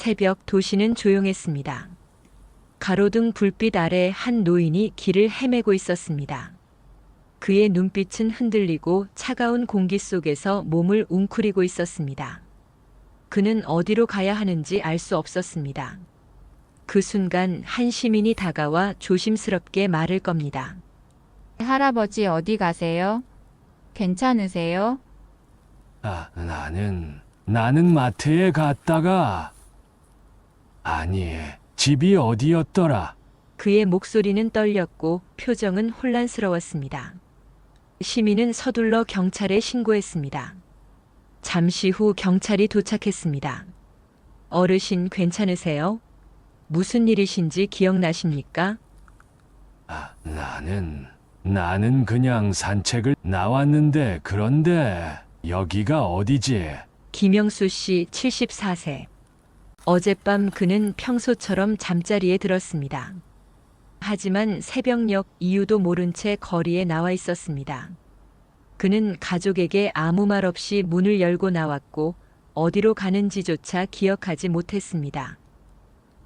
새벽 도시는 조용했습니다. 가로등 불빛 아래 한 노인이 길을 헤매고 있었습니다. 그의 눈빛은 흔들리고 차가운 공기 속에서 몸을 웅크리고 있었습니다. 그는 어디로 가야 하는지 알 수 없었습니다. 그 순간 한 시민이 다가와 조심스럽게 말을 겁니다. 할아버지 어디 가세요? 괜찮으세요? 나는 마트에 갔다가, 아니, 집이 어디였더라? 그의 목소리는 떨렸고 표정은 혼란스러웠습니다. 시민은 서둘러 경찰에 신고했습니다. 잠시 후 경찰이 도착했습니다. 어르신 괜찮으세요? 무슨 일이신지 기억나십니까? 나는 그냥 산책을 나왔는데, 그런데 여기가 어디지? 김영수 씨 74세. 어젯밤 그는 평소처럼 잠자리에 들었습니다. 하지만 새벽녘 이유도 모른 채 거리에 나와 있었습니다. 그는 가족에게 아무 말 없이 문을 열고 나왔고 어디로 가는지조차 기억하지 못했습니다.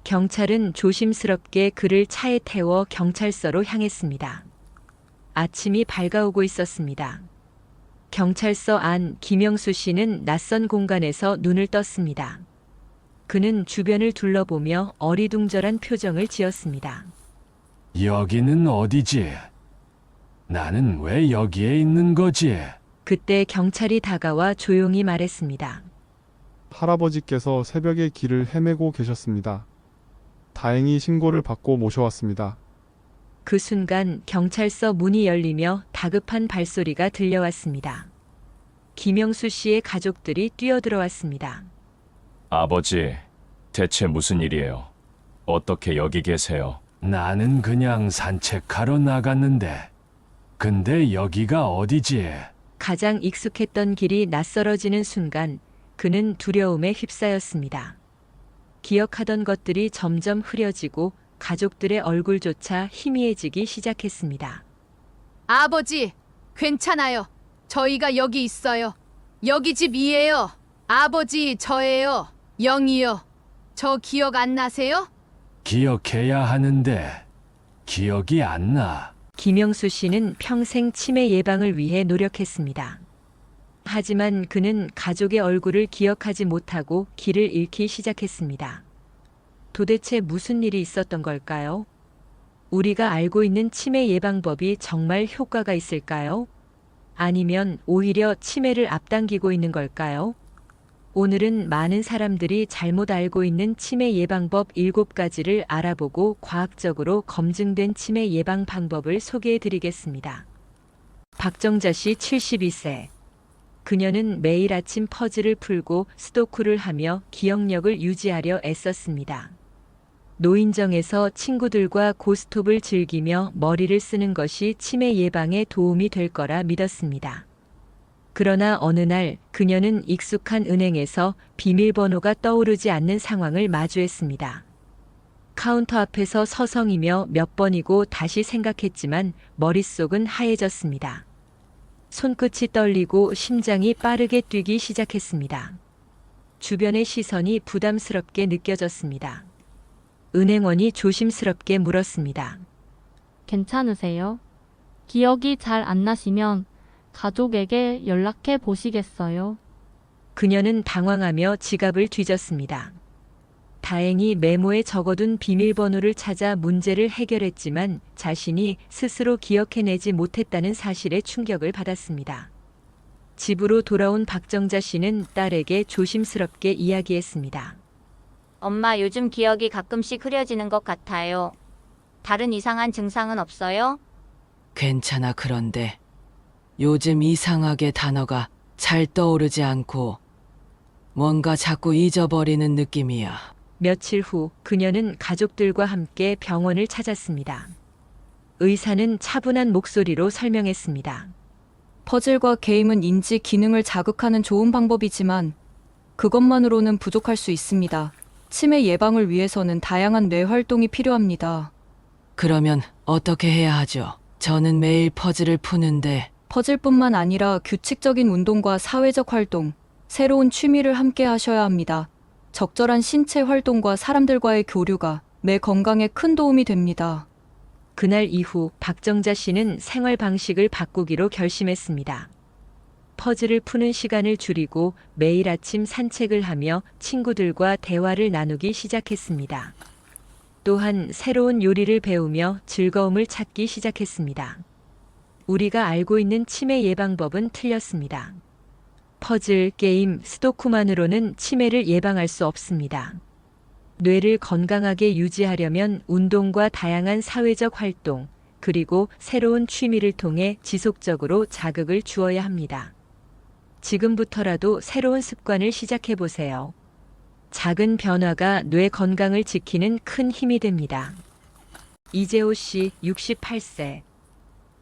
경찰은 조심스럽게 그를 차에 태워 경찰서로 향했습니다. 아침이 밝아오고 있었습니다. 경찰서 안 김영수 씨는 낯선 공간에서 눈을 떴습니다. 그는 주변을 둘러보며 어리둥절한 표정을 지었습니다. 여기는 어디지? 나는 왜 여기에 있는 거지? 그때 경찰이 다가와 조용히 말했습니다. 할아버지께서 새벽에 길을 헤매고 계셨습니다. 다행히 신고를 받고 모셔왔습니다. 그 순간 경찰서 문이 열리며 다급한 발소리가 들려왔습니다. 김영수 씨의 가족들이 뛰어들어왔습니다. 아버지, 대체 무슨 일이에요? 어떻게 여기 계세요? 나는 그냥 산책하러 나갔는데, 근데 여기가 어디지? 가장 익숙했던 길이 낯설어지는 순간 그는 두려움에 휩싸였습니다. 기억하던 것들이 점점 흐려지고 가족들의 얼굴조차 희미해지기 시작했습니다. 아버지, 괜찮아요. 저희가 여기 있어요. 여기 집이에요. 아버지, 저예요. 영이요. 저 기억 안 나세요? 기억해야 하는데 기억이 안 나. 김영수 씨는 평생 치매 예방을 위해 노력했습니다. 하지만 그는 가족의 얼굴을 기억하지 못하고 길을 잃기 시작했습니다. 도대체 무슨 일이 있었던 걸까요? 우리가 알고 있는 치매 예방법이 정말 효과가 있을까요? 아니면 오히려 치매를 앞당기고 있는 걸까요? 오늘은 많은 사람들이 잘못 알고 있는 치매 예방법 7가지를 알아보고 과학적으로 검증된 치매 예방 방법을 소개해 드리겠습니다. 박정자 씨 72세. 그녀는 매일 아침 퍼즐을 풀고 스도쿠를 하며 기억력을 유지하려 애썼습니다. 노인정에서 친구들과 고스톱을 즐기며 머리를 쓰는 것이 치매 예방에 도움이 될 거라 믿었습니다. 그러나 어느 날 그녀는 익숙한 은행에서 비밀번호가 떠오르지 않는 상황을 마주했습니다. 카운터 앞에서 서성이며 몇 번이고 다시 생각했지만 머릿속은 하얘졌습니다. 손끝이 떨리고 심장이 빠르게 뛰기 시작했습니다. 주변의 시선이 부담스럽게 느껴졌습니다. 은행원이 조심스럽게 물었습니다. 괜찮으세요? 기억이 잘 안 나시면 가족에게 연락해 보시겠어요? 그녀는 당황하며 지갑을 뒤졌습니다. 다행히 메모에 적어둔 비밀번호를 찾아 문제를 해결했지만 자신이 스스로 기억해내지 못했다는 사실에 충격을 받았습니다. 집으로 돌아온 박정자 씨는 딸에게 조심스럽게 이야기했습니다. 엄마, 요즘 기억이 가끔씩 흐려지는 것 같아요. 다른 이상한 증상은 없어요? 괜찮아. 그런데 요즘 이상하게 단어가 잘 떠오르지 않고 뭔가 자꾸 잊어버리는 느낌이야. 며칠 후 그녀는 가족들과 함께 병원을 찾았습니다. 의사는 차분한 목소리로 설명했습니다. 퍼즐과 게임은 인지 기능을 자극하는 좋은 방법이지만 그것만으로는 부족할 수 있습니다. 치매 예방을 위해서는 다양한 뇌 활동이 필요합니다. 그러면 어떻게 해야 하죠? 저는 매일 퍼즐을 푸는데. 퍼즐뿐만 아니라 규칙적인 운동과 사회적 활동, 새로운 취미를 함께 하셔야 합니다. 적절한 신체 활동과 사람들과의 교류가 뇌 건강에 큰 도움이 됩니다. 그날 이후 박정자 씨는 생활 방식을 바꾸기로 결심했습니다. 퍼즐을 푸는 시간을 줄이고 매일 아침 산책을 하며 친구들과 대화를 나누기 시작했습니다. 또한 새로운 요리를 배우며 즐거움을 찾기 시작했습니다. 우리가 알고 있는 치매 예방법은 틀렸습니다. 퍼즐, 게임, 스도쿠만으로는 치매를 예방할 수 없습니다. 뇌를 건강하게 유지하려면 운동과 다양한 사회적 활동, 그리고 새로운 취미를 통해 지속적으로 자극을 주어야 합니다. 지금부터라도 새로운 습관을 시작해 보세요. 작은 변화가 뇌 건강을 지키는 큰 힘이 됩니다. 이재호 씨 68세.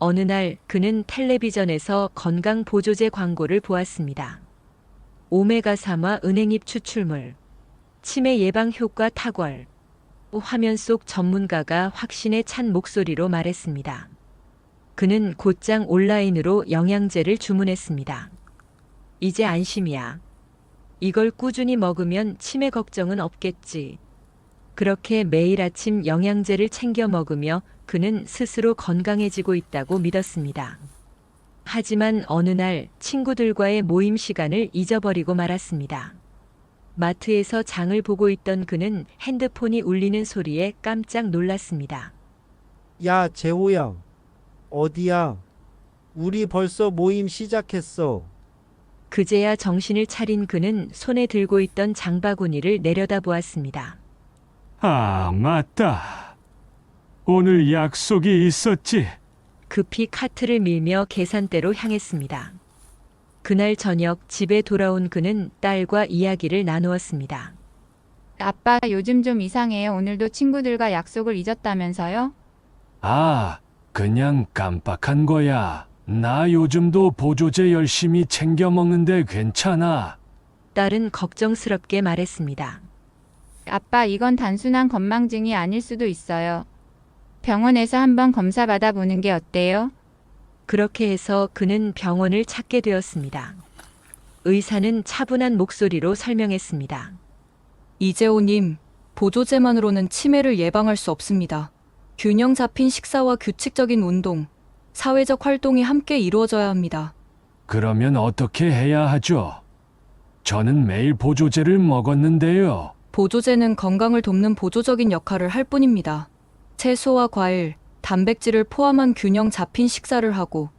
어느 날 그는 텔레비전에서 건강 보조제 광고를 보았습니다. 오메가3와 은행잎 추출물, 치매 예방 효과 탁월. 화면 속 전문가가 확신에 찬 목소리로 말했습니다. 그는 곧장 온라인으로 영양제를 주문했습니다. 이제 안심이야. 이걸 꾸준히 먹으면 치매 걱정은 없겠지. 그렇게 매일 아침 영양제를 챙겨 먹으며 그는 스스로 건강해지고 있다고 믿었습니다. 하지만 어느 날 친구들과의 모임 시간을 잊어버리고 말았습니다. 마트에서 장을 보고 있던 그는 핸드폰이 울리는 소리에 깜짝 놀랐습니다. 야, 재호야. 어디야? 우리 벌써 모임 시작했어. 그제야 정신을 차린 그는 손에 들고 있던 장바구니를 내려다보았습니다. 아, 맞다. 오늘 약속이 있었지. 급히 카트를 밀며 계산대로 향했습니다. 그날 저녁 집에 돌아온 그는 딸과 이야기를 나누었습니다. 아빠 요즘 좀 이상해요. 오늘도 친구들과 약속을 잊었다면서요? 아, 그냥 깜빡한 거야. 나 요즘도 보조제 열심히 챙겨 먹는데 괜찮아. 딸은 걱정스럽게 말했습니다. 아빠 이건 단순한 건망증이 아닐 수도 있어요. 병원에서 한번 검사 받아보는 게 어때요? 그렇게 해서 그는 병원을 찾게 되었습니다. 의사는 차분한 목소리로 설명했습니다. 이재호님, 보조제만으로는 치매를 예방할 수 없습니다. 균형 잡힌 식사와 규칙적인 운동, 사회적 활동이 함께 이루어져야 합니다. 그러면 어떻게 해야 하죠? 저는 매일 보조제를 먹었는데요. 보조제는 건강을 돕는 보조적인 역할을 할 뿐입니다. 채소와 과일, 단백질을 포함한 균형 잡힌 식사를 하고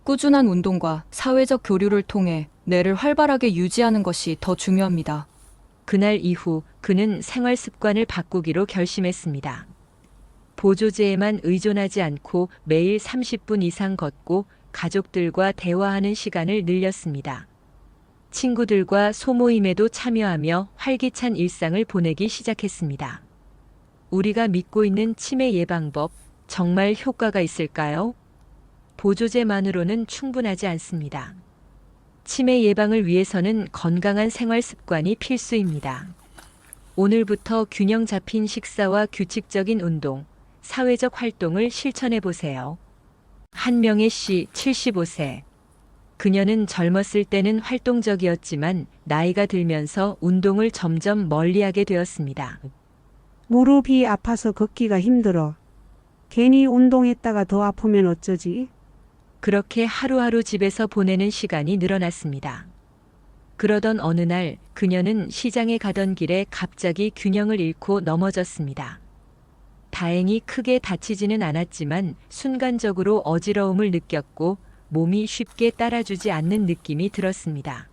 꾸준한 운동과 사회적 교류를 통해 뇌를 활발하게 유지하는 것이 더 중요합니다. 그날 이후 그는 생활 습관을 바꾸기로 결심했습니다. 보조제에만 의존하지 않고 매일 30분 이상 걷고 가족들과 대화하는 시간을 늘렸습니다. 친구들과 소모임에도 참여하며 활기찬 일상을 보내기 시작했습니다. 우리가 믿고 있는 치매 예방법, 정말 효과가 있을까요? 보조제만으로는 충분하지 않습니다. 치매 예방을 위해서는 건강한 생활 습관이 필수입니다. 오늘부터 균형 잡힌 식사와 규칙적인 운동, 사회적 활동을 실천해 보세요. 한명애 씨 75세. 그녀는 젊었을 때는 활동적이었지만 나이가 들면서 운동을 점점 멀리하게 되었습니다. 무릎이 아파서 걷기가 힘들어. 괜히 운동했다가 더 아프면 어쩌지? 그렇게 하루하루 집에서 보내는 시간이 늘어났습니다. 그러던 어느 날 그녀는 시장에 가던 길에 갑자기 균형을 잃고 넘어졌습니다. 다행히 크게 다치지는 않았지만 순간적으로 어지러움을 느꼈고 몸이 쉽게 따라주지 않는 느낌이 들었습니다.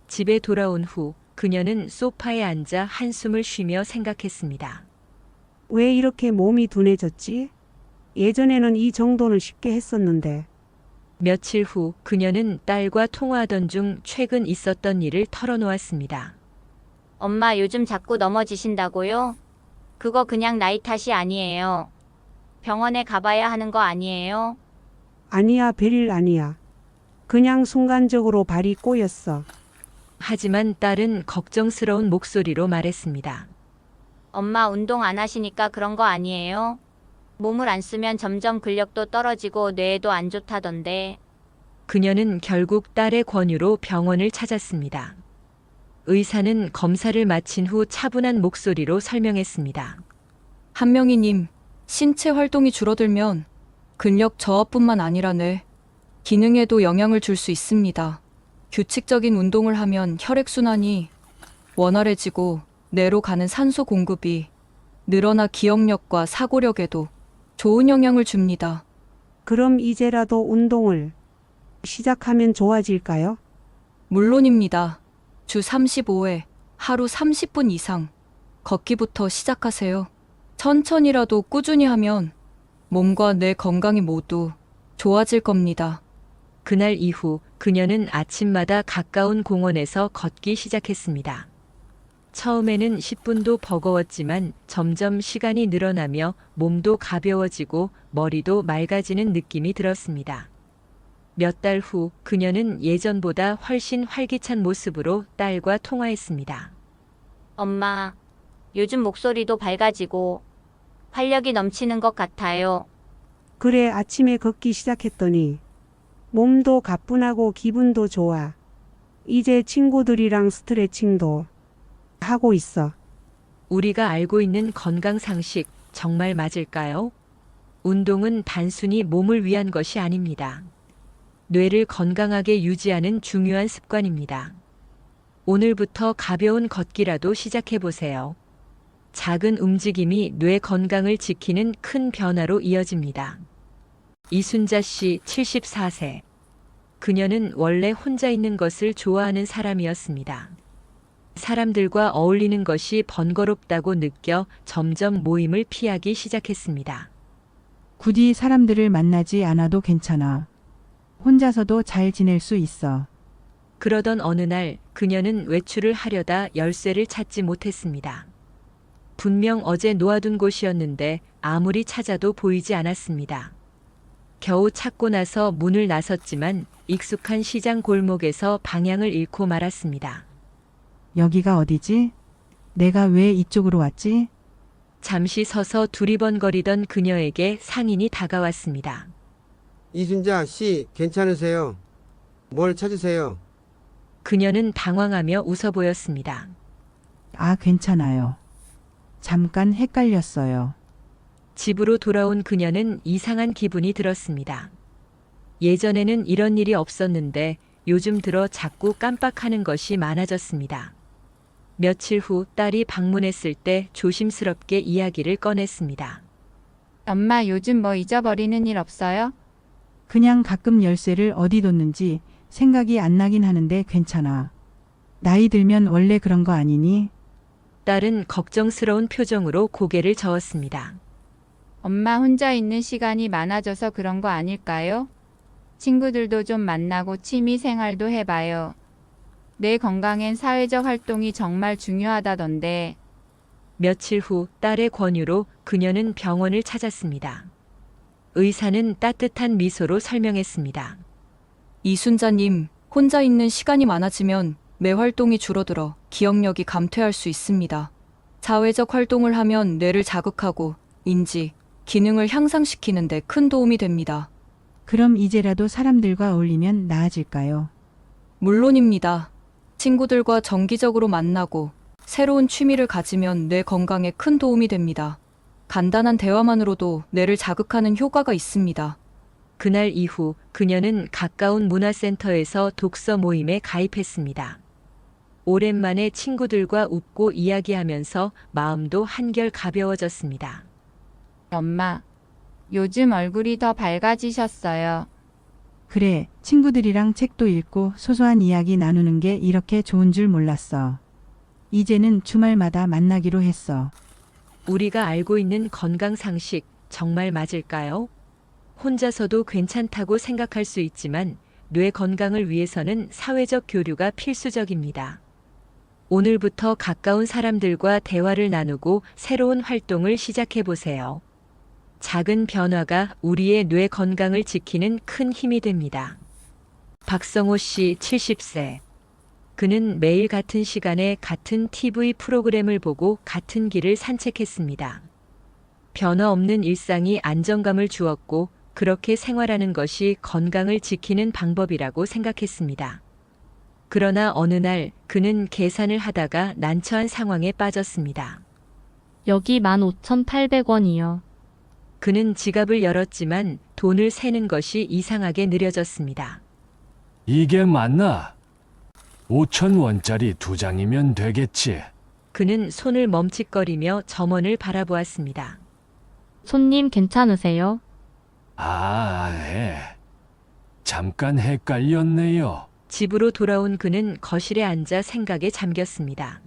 집에 돌아온 후 그녀는 소파에 앉아 한숨을 쉬며 생각했습니다. 왜 이렇게 몸이 둔해졌지? 예전에는 이 정도는 쉽게 했었는데. 며칠 후 그녀는 딸과 통화하던 중 최근 있었던 일을 털어놓았습니다. 엄마 요즘 자꾸 넘어지신다고요? 그거 그냥 나이 탓이 아니에요. 병원에 가봐야 하는 거 아니에요? 아니야, 별일 아니야. 그냥 순간적으로 발이 꼬였어. 하지만 딸은 걱정스러운 목소리로 말했습니다. 엄마 운동 안 하시니까 그런 거 아니에요? 몸을 안 쓰면 점점 근력도 떨어지고 뇌에도 안 좋다던데. 그녀는 결국 딸의 권유로 병원을 찾았습니다. 의사는 검사를 마친 후 차분한 목소리로 설명했습니다. 한명희님, 신체 활동이 줄어들면 근력 저하뿐만 아니라 뇌, 기능에도 영향을 줄 수 있습니다. 규칙적인 운동을 하면 혈액순환이 원활해지고 뇌로 가는 산소 공급이 늘어나 기억력과 사고력에도 좋은 영향을 줍니다. 그럼 이제라도 운동을 시작하면 좋아질까요? 물론입니다. 주 35회, 하루 30분 이상 걷기부터 시작하세요. 천천히라도 꾸준히 하면 몸과 뇌 건강이 모두 좋아질 겁니다. 그날 이후 그녀는 아침마다 가까운 공원에서 걷기 시작했습니다. 처음에는 10분도 버거웠지만 점점 시간이 늘어나며 몸도 가벼워지고 머리도 맑아지는 느낌이 들었습니다. 몇 달 후 그녀는 예전보다 훨씬 활기찬 모습으로 딸과 통화했습니다. 엄마, 요즘 목소리도 밝아지고 활력이 넘치는 것 같아요. 그래, 아침에 걷기 시작했더니 몸도 가뿐하고 기분도 좋아. 이제 친구들이랑 스트레칭도 하고 있어. 우리가 알고 있는 건강 상식 정말 맞을까요? 운동은 단순히 몸을 위한 것이 아닙니다. 뇌를 건강하게 유지하는 중요한 습관입니다. 오늘부터 가벼운 걷기라도 시작해 보세요. 작은 움직임이 뇌 건강을 지키는 큰 변화로 이어집니다. 이순자 씨 74세. 그녀는 원래 혼자 있는 것을 좋아하는 사람이었습니다. 사람들과 어울리는 것이 번거롭다고 느껴 점점 모임을 피하기 시작했습니다. 굳이 사람들을 만나지 않아도 괜찮아. 혼자서도 잘 지낼 수 있어. 그러던 어느 날 그녀는 외출을 하려다 열쇠를 찾지 못했습니다. 분명 어제 놓아둔 곳이었는데 아무리 찾아도 보이지 않았습니다. 겨우 찾고 나서 문을 나섰지만 익숙한 시장 골목에서 방향을 잃고 말았습니다. 여기가 어디지? 내가 왜 이쪽으로 왔지? 잠시 서서 두리번거리던 그녀에게 상인이 다가왔습니다. 이순자 씨, 괜찮으세요? 뭘 찾으세요? 그녀는 당황하며 웃어 보였습니다. 아, 괜찮아요. 잠깐 헷갈렸어요. 집으로 돌아온 그녀는 이상한 기분이 들었습니다. 예전에는 이런 일이 없었는데 요즘 들어 자꾸 깜빡하는 것이 많아졌습니다. 며칠 후 딸이 방문했을 때 조심스럽게 이야기를 꺼냈습니다. 엄마, 요즘 뭐 잊어버리는 일 없어요? 그냥 가끔 열쇠를 어디 뒀는지 생각이 안 나긴 하는데 괜찮아. 나이 들면 원래 그런 거 아니니? 딸은 걱정스러운 표정으로 고개를 저었습니다. 엄마 혼자 있는 시간이 많아져서 그런 거 아닐까요? 친구들도 좀 만나고 취미 생활도 해봐요. 내 건강엔 사회적 활동이 정말 중요하다던데. 며칠 후 딸의 권유로 그녀는 병원을 찾았습니다. 의사는 따뜻한 미소로 설명했습니다. 이순자님, 혼자 있는 시간이 많아지면 뇌 활동이 줄어들어 기억력이 감퇴할 수 있습니다. 사회적 활동을 하면 뇌를 자극하고 인지, 기능을 향상시키는 데 큰 도움이 됩니다. 그럼 이제라도 사람들과 어울리면 나아질까요? 물론입니다. 친구들과 정기적으로 만나고 새로운 취미를 가지면 뇌 건강에 큰 도움이 됩니다. 간단한 대화만으로도 뇌를 자극하는 효과가 있습니다. 그날 이후 그녀는 가까운 문화센터에서 독서 모임에 가입했습니다. 오랜만에 친구들과 웃고 이야기하면서 마음도 한결 가벼워졌습니다. 엄마, 요즘 얼굴이 더 밝아지셨어요. 그래, 친구들이랑 책도 읽고 소소한 이야기 나누는 게 이렇게 좋은 줄 몰랐어. 이제는 주말마다 만나기로 했어. 우리가 알고 있는 건강 상식 정말 맞을까요? 혼자서도 괜찮다고 생각할 수 있지만 뇌 건강을 위해서는 사회적 교류가 필수적입니다. 오늘부터 가까운 사람들과 대화를 나누고 새로운 활동을 시작해 보세요. 작은 변화가 우리의 뇌 건강을 지키는 큰 힘이 됩니다. 박성호 씨 70세. 그는 매일 같은 시간에 같은 TV 프로그램을 보고 같은 길을 산책했습니다. 변화 없는 일상이 안정감을 주었고 그렇게 생활하는 것이 건강을 지키는 방법이라고 생각했습니다. 그러나 어느 날 그는 계산을 하다가 난처한 상황에 빠졌습니다. 여기 15,800원이요. 그는 지갑을 열었지만 돈을 세는 것이 이상하게 느려졌습니다. 이게 맞나? 5,000원짜리 2장이면 되겠지. 그는 손을 멈칫거리며 점원을 바라보았습니다. 손님 괜찮으세요? 잠깐 헷갈렸네요. 집으로 돌아온 그는 거실에 앉아 생각에 잠겼습니다.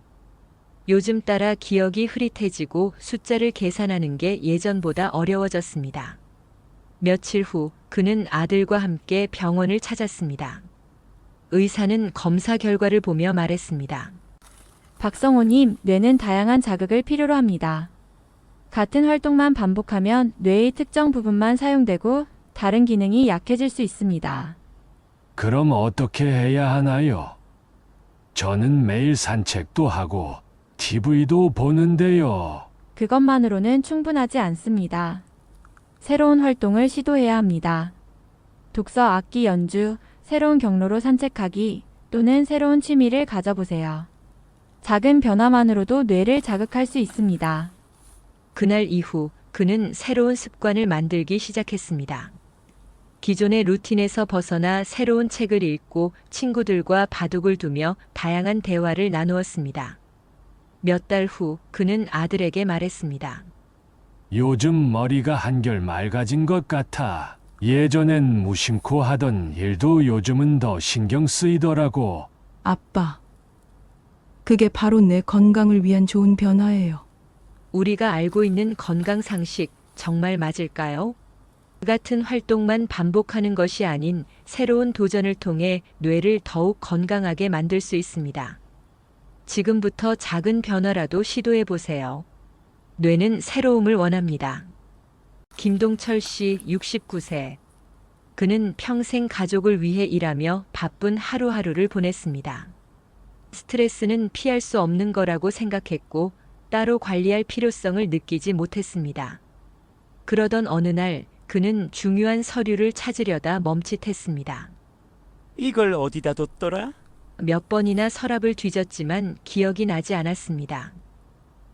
요즘 따라 기억이 흐릿해지고 숫자를 계산하는 게 예전보다 어려워졌습니다. 며칠 후 그는 아들과 함께 병원을 찾았습니다. 의사는 검사 결과를 보며 말했습니다. 박성호님, 뇌는 다양한 자극을 필요로 합니다. 같은 활동만 반복하면 뇌의 특정 부분만 사용되고 다른 기능이 약해질 수 있습니다. 그럼 어떻게 해야 하나요? 저는 매일 산책도 하고 TV도 보는데요. 그것만으로는 충분하지 않습니다. 새로운 활동을 시도해야 합니다. 독서, 악기 연주, 새로운 경로로 산책하기 또는 새로운 취미를 가져보세요. 작은 변화만으로도 뇌를 자극할 수 있습니다. 그날 이후 그는 새로운 습관을 만들기 시작했습니다. 기존의 루틴에서 벗어나 새로운 책을 읽고 친구들과 바둑을 두며 다양한 대화를 나누었습니다. 몇 달 후 그는 아들에게 말했습니다. 요즘 머리가 한결 맑아진 것 같아. 예전엔 무심코 하던 일도 요즘은 더 신경 쓰이더라고. 아빠, 그게 바로 내 건강을 위한 좋은 변화예요. 우리가 알고 있는 건강 상식 정말 맞을까요? 같은 활동만 반복하는 것이 아닌 새로운 도전을 통해 뇌를 더욱 건강하게 만들 수 있습니다. 지금부터 작은 변화라도 시도해 보세요. 뇌는 새로움을 원합니다. 김동철 씨 69세. 그는 평생 가족을 위해 일하며 바쁜 하루하루를 보냈습니다. 스트레스는 피할 수 없는 거라고 생각했고 따로 관리할 필요성을 느끼지 못했습니다. 그러던 어느 날 그는 중요한 서류를 찾으려다 멈칫했습니다. 이걸 어디다 뒀더라? 몇 번이나 서랍을 뒤졌지만 기억이 나지 않았습니다.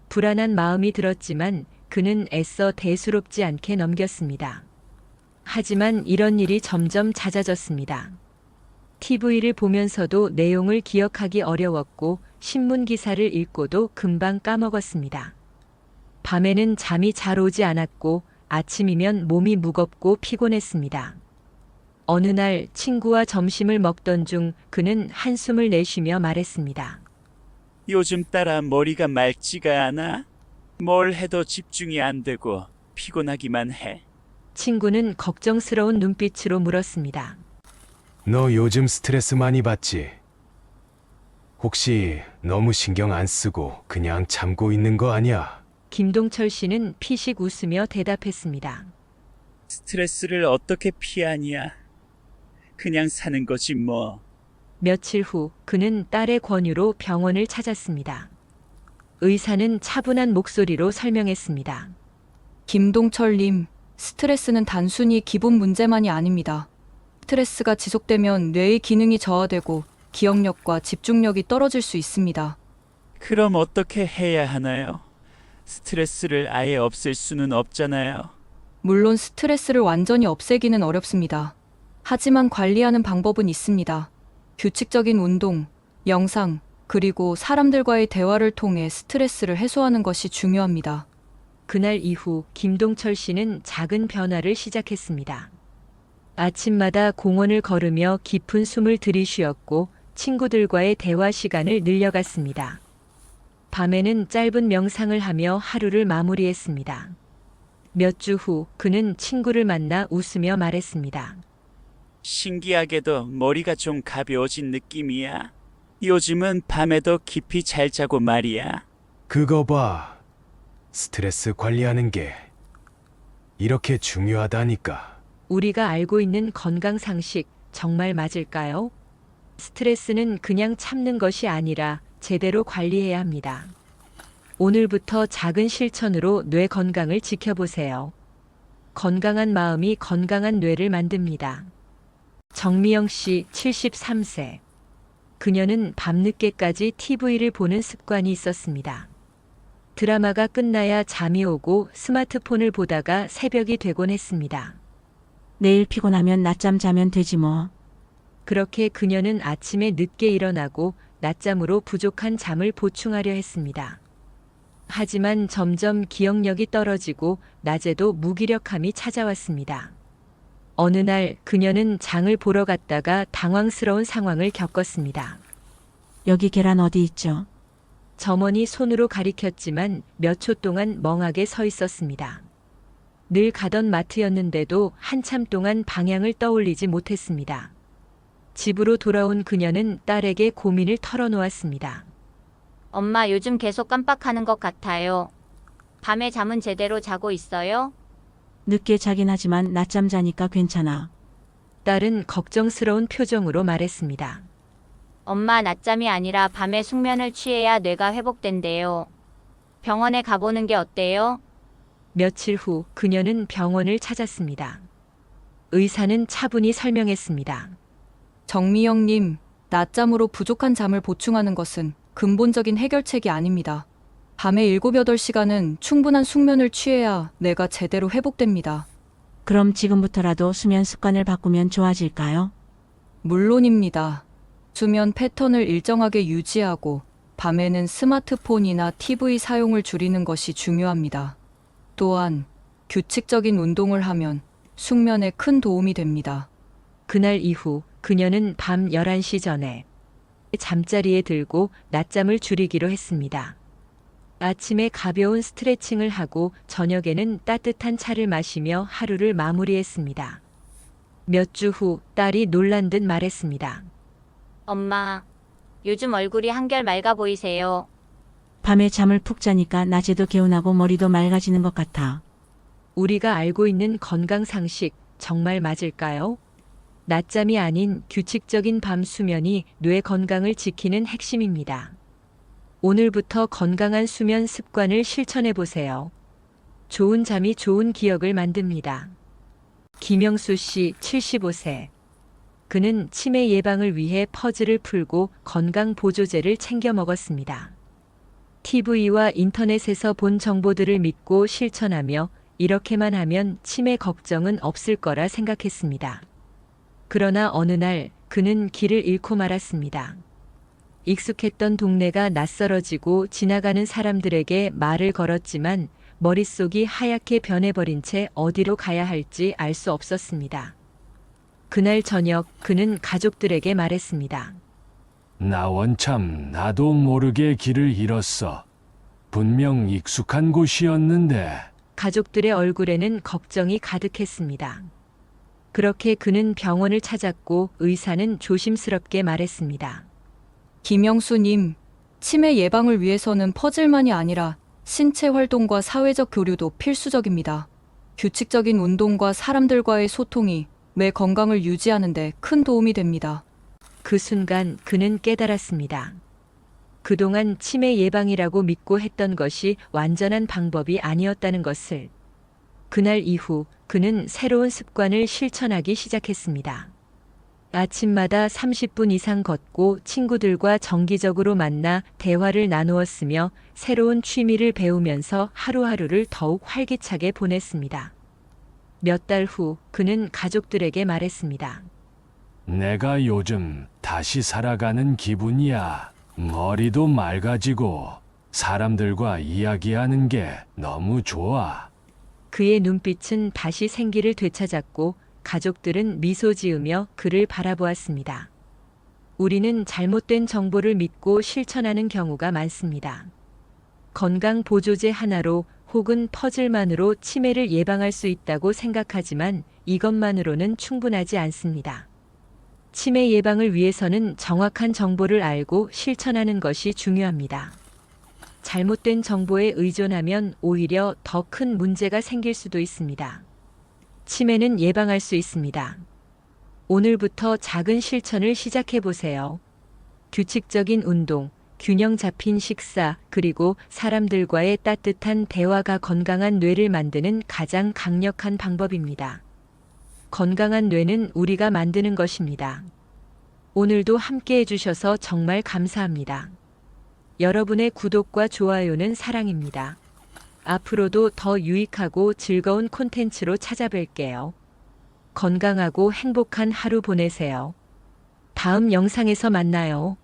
불안한 마음이 들었지만 그는 애써 대수롭지 않게 넘겼습니다. 하지만 이런 일이 점점 잦아졌습니다. TV를 보면서도 내용을 기억하기 어려웠고 신문 기사를 읽고도 금방 까먹었습니다. 밤에는 잠이 잘 오지 않았고 아침이면 몸이 무겁고 피곤했습니다. 어느 날 친구와 점심을 먹던 중 그는 한숨을 내쉬며 말했습니다. 요즘 따라 머리가 맑지가 않아. 뭘 해도 집중이 안 되고 피곤하기만 해. 친구는 걱정스러운 눈빛으로 물었습니다. 너 요즘 스트레스 많이 받지? 혹시 너무 신경 안 쓰고 그냥 참고 있는 거 아니야? 김동철 씨는 피식 웃으며 대답했습니다. 스트레스를 어떻게 피하냐? 그냥 사는 거지 뭐. 며칠 후 그는 딸의 권유로 병원을 찾았습니다. 의사는 차분한 목소리로 설명했습니다. 김동철님, 스트레스는 단순히 기분 문제만이 아닙니다. 스트레스가 지속되면 뇌의 기능이 저하되고 기억력과 집중력이 떨어질 수 있습니다. 그럼 어떻게 해야 하나요? 스트레스를 아예 없앨 수는 없잖아요. 물론 스트레스를 완전히 없애기는 어렵습니다. 하지만 관리하는 방법은 있습니다. 규칙적인 운동, 명상, 그리고 사람들과의 대화를 통해 스트레스를 해소하는 것이 중요합니다. 그날 이후 김동철 씨는 작은 변화를 시작했습니다. 아침마다 공원을 걸으며 깊은 숨을 들이쉬었고 친구들과의 대화 시간을 늘려갔습니다. 밤에는 짧은 명상을 하며 하루를 마무리했습니다. 몇 주 후 그는 친구를 만나 웃으며 말했습니다. 신기하게도 머리가 좀 가벼워진 느낌이야. 요즘은 밤에도 깊이 잘 자고 말이야. 그거 봐. 스트레스 관리하는 게 이렇게 중요하다니까. 우리가 알고 있는 건강 상식 정말 맞을까요? 스트레스는 그냥 참는 것이 아니라 제대로 관리해야 합니다. 오늘부터 작은 실천으로 뇌 건강을 지켜보세요. 건강한 마음이 건강한 뇌를 만듭니다. 정미영 씨 73세. 그녀는 밤늦게까지 TV를 보는 습관이 있었습니다. 드라마가 끝나야 잠이 오고 스마트폰을 보다가 새벽이 되곤 했습니다. 내일 피곤하면 낮잠 자면 되지 뭐. 그렇게 그녀는 아침에 늦게 일어나고 낮잠으로 부족한 잠을 보충하려 했습니다. 하지만 점점 기억력이 떨어지고 낮에도 무기력함이 찾아왔습니다. 어느 날 그녀는 장을 보러 갔다가 당황스러운 상황을 겪었습니다. 여기 계란 어디 있죠? 점원이 손으로 가리켰지만 몇 초 동안 멍하게 서 있었습니다. 늘 가던 마트였는데도 한참 동안 방향을 떠올리지 못했습니다. 집으로 돌아온 그녀는 딸에게 고민을 털어놓았습니다. 엄마 요즘 계속 깜빡하는 것 같아요. 밤에 잠은 제대로 자고 있어요? 늦게 자긴 하지만 낮잠 자니까 괜찮아. 딸은 걱정스러운 표정으로 말했습니다. 엄마 낮잠이 아니라 밤에 숙면을 취해야 뇌가 회복된대요. 병원에 가보는 게 어때요? 며칠 후 그녀는 병원을 찾았습니다. 의사는 차분히 설명했습니다. 정미영님, 낮잠으로 부족한 잠을 보충하는 것은 근본적인 해결책이 아닙니다. 밤에 7, 8시간은 충분한 숙면을 취해야 뇌가 제대로 회복됩니다. 그럼 지금부터라도 수면 습관을 바꾸면 좋아질까요? 물론입니다. 수면 패턴을 일정하게 유지하고 밤에는 스마트폰이나 TV 사용을 줄이는 것이 중요합니다. 또한 규칙적인 운동을 하면 숙면에 큰 도움이 됩니다. 그날 이후 그녀는 밤 11시 전에 잠자리에 들고 낮잠을 줄이기로 했습니다. 아침에 가벼운 스트레칭을 하고 저녁에는 따뜻한 차를 마시며 하루를 마무리했습니다. 몇 주 후 딸이 놀란 듯 말했습니다. 엄마, 요즘 얼굴이 한결 맑아 보이세요. 밤에 잠을 푹 자니까 낮에도 개운하고 머리도 맑아지는 것 같아. 우리가 알고 있는 건강 상식 정말 맞을까요? 낮잠이 아닌 규칙적인 밤 수면이 뇌 건강을 지키는 핵심입니다. 오늘부터 건강한 수면 습관을 실천해 보세요. 좋은 잠이 좋은 기억을 만듭니다. 김영수 씨 75세. 그는 치매 예방을 위해 퍼즐을 풀고 건강 보조제를 챙겨 먹었습니다. TV와 인터넷에서 본 정보들을 믿고 실천하며 이렇게만 하면 치매 걱정은 없을 거라 생각했습니다. 그러나 어느 날 그는 길을 잃고 말았습니다. 익숙했던 동네가 낯설어지고 지나가는 사람들에게 말을 걸었지만 머릿속이 하얗게 변해버린 채 어디로 가야 할지 알 수 없었습니다. 그날 저녁 그는 가족들에게 말했습니다. 나 원참 나도 모르게 길을 잃었어. 분명 익숙한 곳이었는데. 가족들의 얼굴에는 걱정이 가득했습니다. 그렇게 그는 병원을 찾았고 의사는 조심스럽게 말했습니다. 김영수님, 치매 예방을 위해서는 퍼즐만이 아니라 신체 활동과 사회적 교류도 필수적입니다. 규칙적인 운동과 사람들과의 소통이 뇌 건강을 유지하는 데 큰 도움이 됩니다. 그 순간 그는 깨달았습니다. 그동안 치매 예방이라고 믿고 했던 것이 완전한 방법이 아니었다는 것을. 그날 이후 그는 새로운 습관을 실천하기 시작했습니다. 아침마다 30분 이상 걷고 친구들과 정기적으로 만나 대화를 나누었으며 새로운 취미를 배우면서 하루하루를 더욱 활기차게 보냈습니다. 몇 달 후 그는 가족들에게 말했습니다. 내가 요즘 다시 살아가는 기분이야. 머리도 맑아지고 사람들과 이야기하는 게 너무 좋아. 그의 눈빛은 다시 생기를 되찾았고 가족들은 미소 지으며 그를 바라보았습니다. 우리는 잘못된 정보를 믿고 실천하는 경우가 많습니다. 건강 보조제 하나로 혹은 퍼즐만으로 치매를 예방할 수 있다고 생각하지만 이것만으로는 충분하지 않습니다. 치매 예방을 위해서는 정확한 정보를 알고 실천하는 것이 중요합니다. 잘못된 정보에 의존하면 오히려 더 큰 문제가 생길 수도 있습니다. 치매는 예방할 수 있습니다. 오늘부터 작은 실천을 시작해 보세요. 규칙적인 운동, 균형 잡힌 식사, 그리고 사람들과의 따뜻한 대화가 건강한 뇌를 만드는 가장 강력한 방법입니다. 건강한 뇌는 우리가 만드는 것입니다. 오늘도 함께 해주셔서 정말 감사합니다. 여러분의 구독과 좋아요는 사랑입니다. 앞으로도 더 유익하고 즐거운 콘텐츠로 찾아뵐게요. 건강하고 행복한 하루 보내세요. 다음 영상에서 만나요.